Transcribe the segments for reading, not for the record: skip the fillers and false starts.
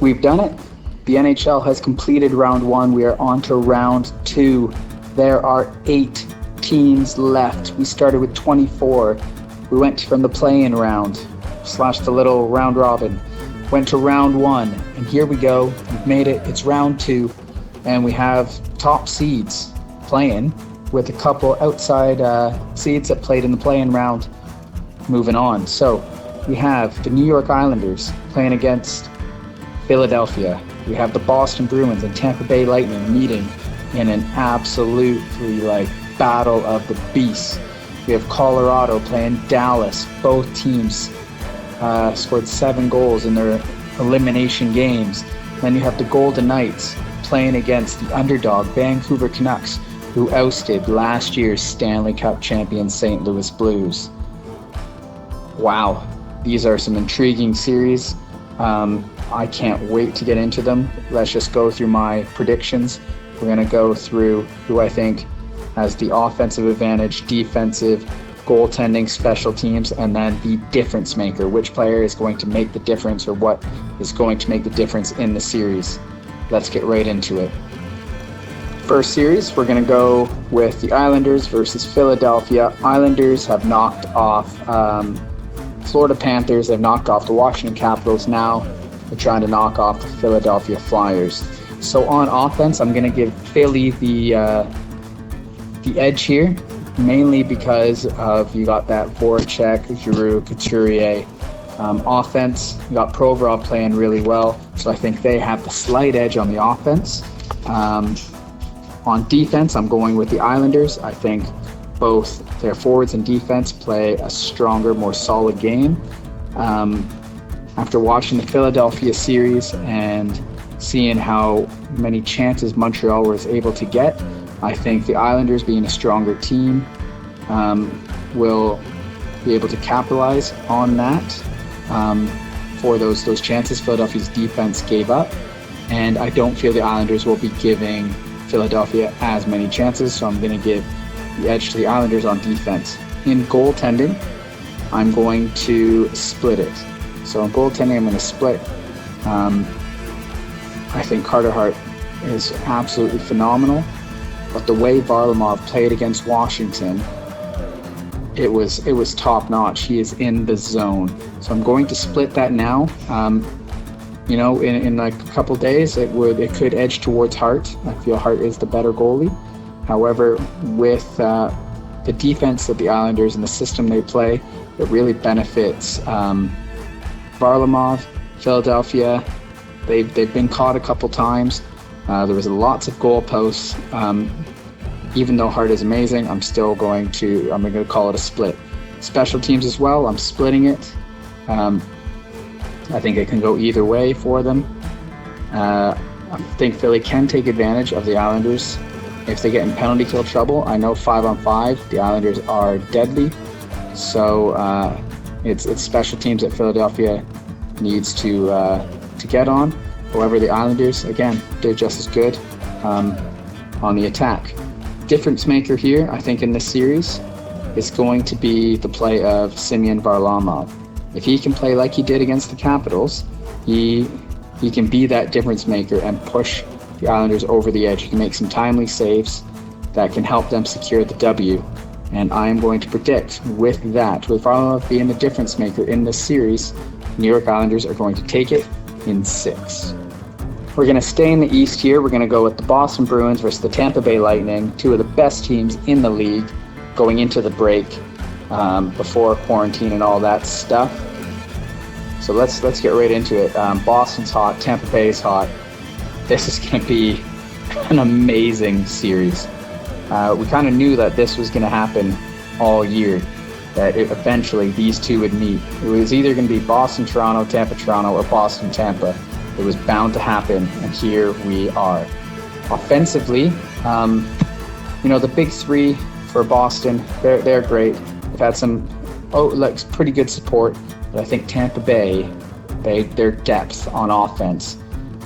We've done it. The NHL has completed round 1. We are on to round 2. There are 8 teams left. We started with 24. We went from the play-in round / the little round robin. Went to round 1, and here we go. We've made it. It's round 2, and we have top seeds playing with a couple outside seeds that played in the play-in round moving on. So we have the New York Islanders playing against Philadelphia. We have the Boston Bruins and Tampa Bay Lightning meeting in an absolutely battle of the beasts. We have Colorado playing Dallas. Both teams scored 7 goals in their elimination games. Then you have the Golden Knights playing against the underdog Vancouver Canucks, who ousted last year's Stanley Cup champion St. Louis Blues. Wow, these are some intriguing series. I can't wait to get into them. Let's just go through my predictions. We're going to go through who I think has the offensive advantage, defensive, goaltending, special teams, and then the difference maker. Which player is going to make the difference, or what is going to make the difference in the series? Let's get right into it. First series, we're going to go with the Islanders versus Philadelphia. Islanders have knocked off Florida Panthers. They've knocked off the Washington Capitals. Now they're trying to knock off the Philadelphia Flyers. So on offense, I'm going to give Philly the edge here, mainly because of you got that Voracek, Giroux, Couturier. Offense, you got Provorov playing really well, so I think they have the slight edge on the offense. On defense, I'm going with the Islanders. I think both their forwards and defense play a stronger, more solid game. After watching the Philadelphia series and seeing how many chances Montreal was able to get, I think the Islanders, being a stronger team, will be able to capitalize on that for those chances Philadelphia's defense gave up. And I don't feel the Islanders will be giving Philadelphia as many chances, so I'm going to give the edge to the Islanders on defense. In goaltending, I'm going to split it. So in goaltending, I'm going to split. I think Carter Hart is absolutely phenomenal, but the way Varlamov played against Washington, it was top notch. He is in the zone. So I'm going to split that now. In a couple days, it could edge towards Hart. I feel Hart is the better goalie. However, with the defense of the Islanders and the system they play, it really benefits Varlamov. Philadelphia, they've been caught a couple times. There was lots of goalposts. Even though Hart is amazing, I'm going to call it a split. Special teams as well, I'm splitting it. I think it can go either way for them. I think Philly can take advantage of the Islanders if they get in penalty kill trouble. I know 5-on-5, the Islanders are deadly. So it's special teams that Philadelphia needs to get on. However, the Islanders, again, they're just as good on the attack. Difference maker here, I think, in this series is going to be the play of Semyon Varlamov. If he can play like he did against the Capitals, he can be that difference maker and push the Islanders over the edge. He can make some timely saves that can help them secure the W. And I am going to predict with Varlamov being the difference maker in this series, New York Islanders are going to take it in 6. We're going to stay in the East here. We're going to go with the Boston Bruins versus the Tampa Bay Lightning, 2 of the best teams in the league going into the break before quarantine and all that stuff. So let's get right into it. Boston's hot, Tampa Bay's hot. This is going to be an amazing series. We kind of knew that this was going to happen all year, that eventually these two would meet. It was either going to be Boston-Toronto, Tampa-Toronto, or Boston-Tampa. It was bound to happen, and here we are. Offensively, the big three for Boston, they're great. They've had some pretty good support, but I think Tampa Bay, their depth on offense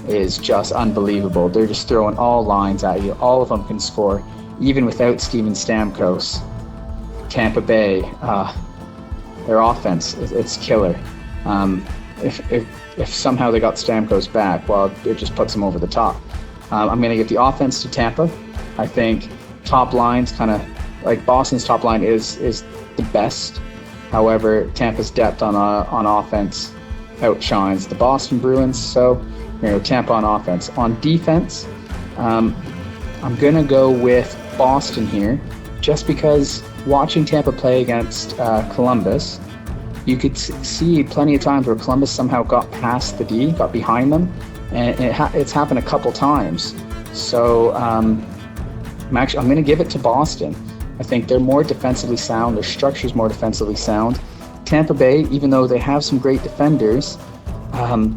is just unbelievable. They're just throwing all lines at you. All of them can score, even without Steven Stamkos. Tampa Bay, their offense, it's killer. If if somehow they got Stamkos back, well, it just puts them over the top. I'm going to give the offense to Tampa. I think top line's kind of like Boston's top line is the best. However, Tampa's depth on offense outshines the Boston Bruins. So, Tampa on offense. On defense, I'm going to go with Boston here, just because watching Tampa play against Columbus, you could see plenty of times where Columbus somehow got past the D, got behind them, and it's happened a couple times. So I'm going to give it to Boston. I think they're more defensively sound. Their structure's more defensively sound. Tampa Bay, even though they have some great defenders,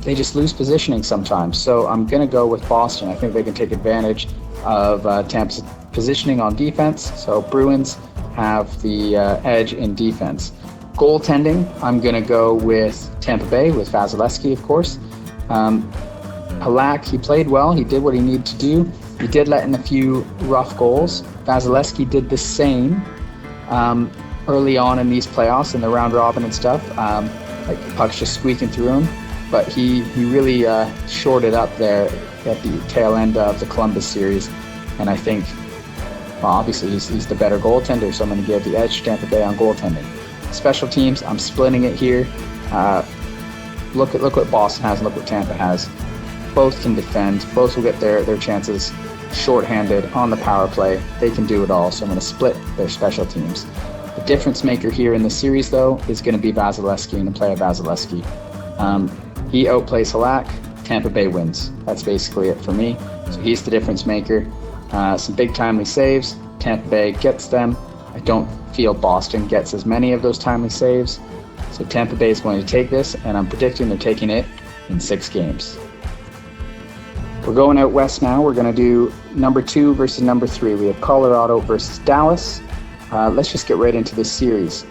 they just lose positioning sometimes. So I'm going to go with Boston. I think they can take advantage of Tampa's positioning on defense. So Bruins have the edge in defense. Goaltending, I'm going to go with Tampa Bay, with Vasilevsky, of course. Halak, he played well. He did what he needed to do. He did let in a few rough goals. Vasilevsky did the same early on in these playoffs, in the round robin and stuff. Like the puck's just squeaking through him. But he really shorted up there at the tail end of the Columbus series. And I think, well, obviously he's the better goaltender, so I'm going to give the edge to Tampa Bay on goaltending. Special teams, I'm splitting it here. Look what Boston has and look what Tampa has. Both can defend. Both will get their chances shorthanded on the power play. They can do it all, so I'm going to split their special teams. The difference maker here in the series, though, is going to be Vasilevsky and the play of Vasilevsky. He outplays Halak. Tampa Bay wins. That's basically it for me. So he's the difference maker. Some big timely saves. Tampa Bay gets them. I don't feel Boston gets as many of those timely saves. So Tampa Bay is going to take this, and I'm predicting they're taking it in 6 games. We're going out west now. We're going to do number 2 versus number 3. We have Colorado versus Dallas. Let's just get right into this series.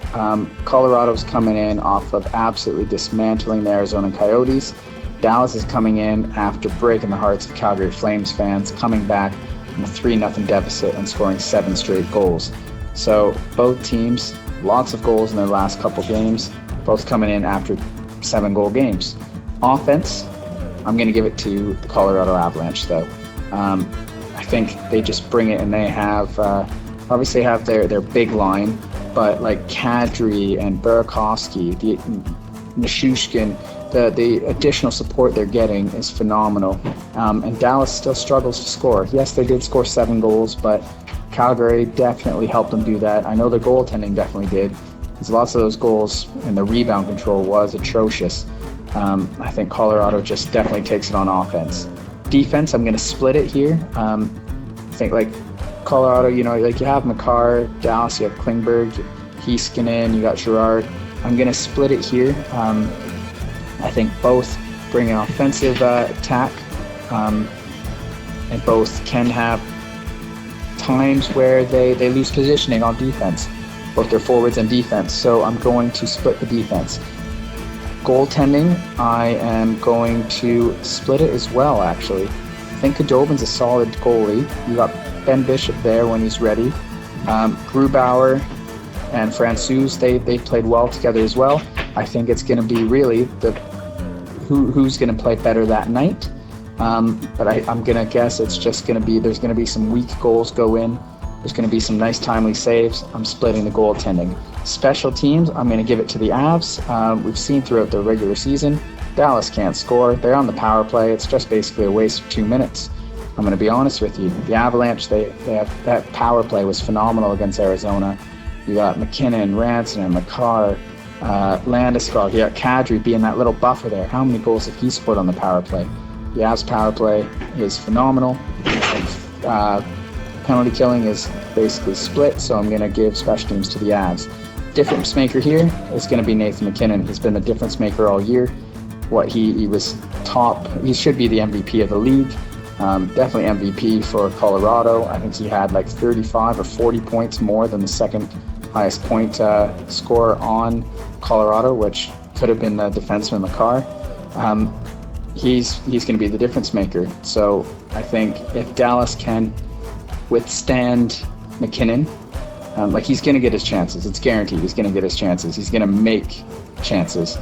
Colorado's coming in off of absolutely dismantling the Arizona Coyotes. Dallas is coming in after breaking the hearts of Calgary Flames fans, coming back from a 3-0 deficit and scoring 7 straight goals. So both teams, lots of goals in their last couple games, both coming in after 7-goal games. Offense, I'm going to give it to the Colorado Avalanche, though. I think they just bring it, and they have, obviously have their big line, but like Kadri and Burakovsky, the Nishushkin, the additional support they're getting is phenomenal. And Dallas still struggles to score. Yes, they did score 7 goals, but Calgary definitely helped them do that. I know the goaltending definitely did, because lots of those goals and the rebound control was atrocious. I think Colorado just definitely takes it on offense. Defense, I'm going to split it here. I think like Colorado, like you have Makar, Dallas, you have Klingberg, Heiskanen, you got Girard. I'm going to split it here. I think both bring an offensive attack, and both can have times where they lose positioning on defense, both their forwards and defense. So I'm going to split the defense. Goaltending, I am going to split it as well, actually. I think Khudobin's a solid goalie. You got Ben Bishop there when he's ready. Grubauer and Francouz, they played well together as well. I think it's going to be really who's going to play better that night. But I'm going to guess it's just going to be, there's going to be some weak goals go in. There's going to be some nice timely saves. I'm splitting the goaltending. Special teams, I'm going to give it to the Avs. We've seen throughout the regular season, Dallas can't score. They're on the power play. It's just basically a waste of 2 minutes. I'm going to be honest with you. The Avalanche, they have, that power play was phenomenal against Arizona. You got McKinnon, Ranson, Makar, Landeskog. You got Kadri being that little buffer there. How many goals have he scored on the power play? The Avs power play is phenomenal. Penalty killing is basically split, so I'm going to give special teams to the Avs. Difference maker here is going to be Nathan McKinnon. He's been the difference maker all year. He was top. He should be the MVP of the league. Definitely MVP for Colorado. I think he had like 35 or 40 points more than the second highest point scorer on Colorado, which could have been the defenseman Makar. He's going to be the difference maker. So I think if Dallas can withstand McKinnon, he's going to get his chances. It's guaranteed he's going to get his chances. He's going to make chances.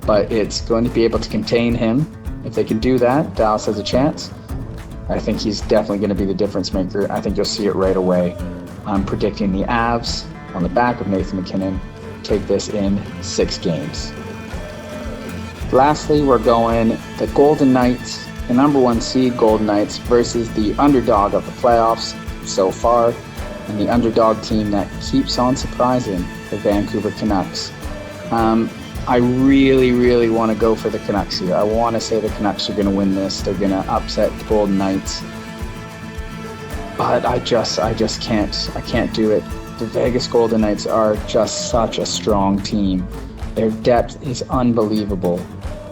but it's going to be able to contain him. If they can do that, Dallas has a chance. I think he's definitely going to be the difference maker. I think you'll see it right away. I'm predicting the Avs on the back of Nathan MacKinnon take this in 6 games. Lastly, we're going the Golden Knights, the number 1 seed Golden Knights versus the underdog of the playoffs so far, and the underdog team that keeps on surprising, the Vancouver Canucks. I really want to go for the Canucks here. I want to say the Canucks are going to win this. They're going to upset the Golden Knights. But I just can't. I can't do it. The Vegas Golden Knights are just such a strong team. Their depth is unbelievable.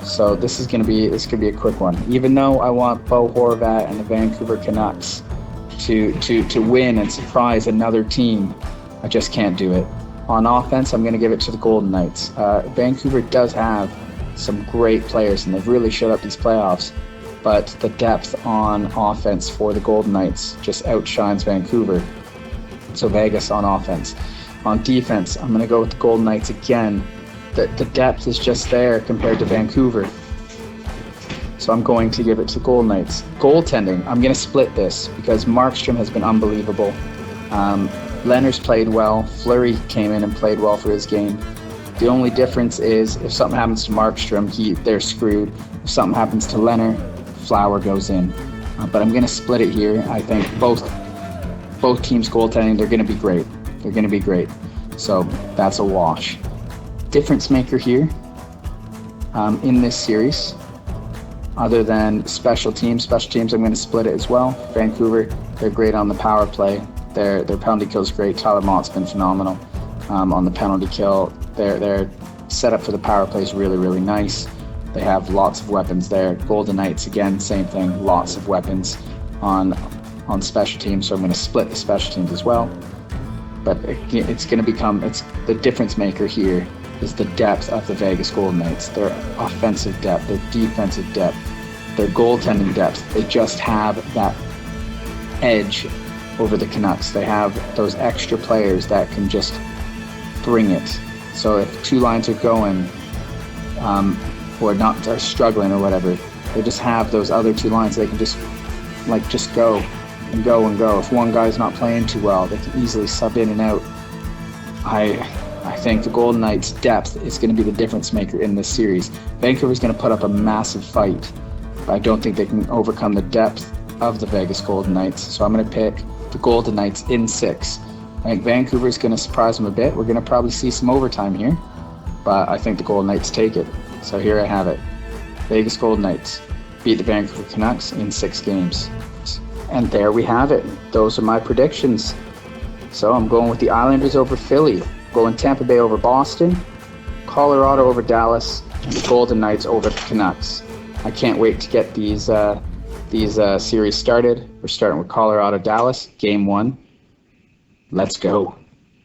So this is going to be a quick one. Even though I want Bo Horvat and the Vancouver Canucks to win and surprise another team, I just can't do it. On offense, I'm going to give it to the Golden Knights. Vancouver does have some great players, and they've really showed up these playoffs. But the depth on offense for the Golden Knights just outshines Vancouver. So Vegas on offense. On defense, I'm going to go with the Golden Knights again. The depth is just there compared to Vancouver. So I'm going to give it to the Golden Knights. Goaltending, I'm going to split this because Markstrom has been unbelievable. Leonard's played well. Fleury came in and played well for his game. The only difference is if something happens to Markstrom, they're screwed. If something happens to Leonard, Flower goes in. But I'm going to split it here. I think both teams' goaltending, they're going to be great. They're going to be great. So that's a wash. Difference maker here in this series, other than special teams, I'm going to split it as well. Vancouver, they're great on the power play. Their penalty kill is great. Tyler Mott's been phenomenal on the penalty kill. Their setup for the power play is really nice. They have lots of weapons there. Golden Knights, again, same thing. Lots of weapons on special teams. So I'm going to split the special teams as well. But it's going to become the difference maker here is the depth of the Vegas Golden Knights. Their offensive depth, their defensive depth, their goaltending depth. They just have that edge over the Canucks. They have those extra players that can just bring it. So if 2 lines are going or not are struggling or whatever, they just have those other 2 lines. They can just go and go and go. If one guy's not playing too well, they can easily sub in and out. I think the Golden Knights' depth is going to be the difference maker in this series. Vancouver's going to put up a massive fight, but I don't think they can overcome the depth of the Vegas Golden Knights. So I'm going to pick the Golden Knights in 6. I think Vancouver's going to surprise them a bit. We're going to probably see some overtime here, but I think the Golden Knights take it. So here I have it. Vegas Golden Knights beat the Vancouver Canucks in 6 games. And there we have it. Those are my predictions. So I'm going with the Islanders over Philly, going Tampa Bay over Boston, Colorado over Dallas, and the Golden Knights over the Canucks. I can't wait to get these series started. We're starting with Colorado Dallas, game 1. Let's go.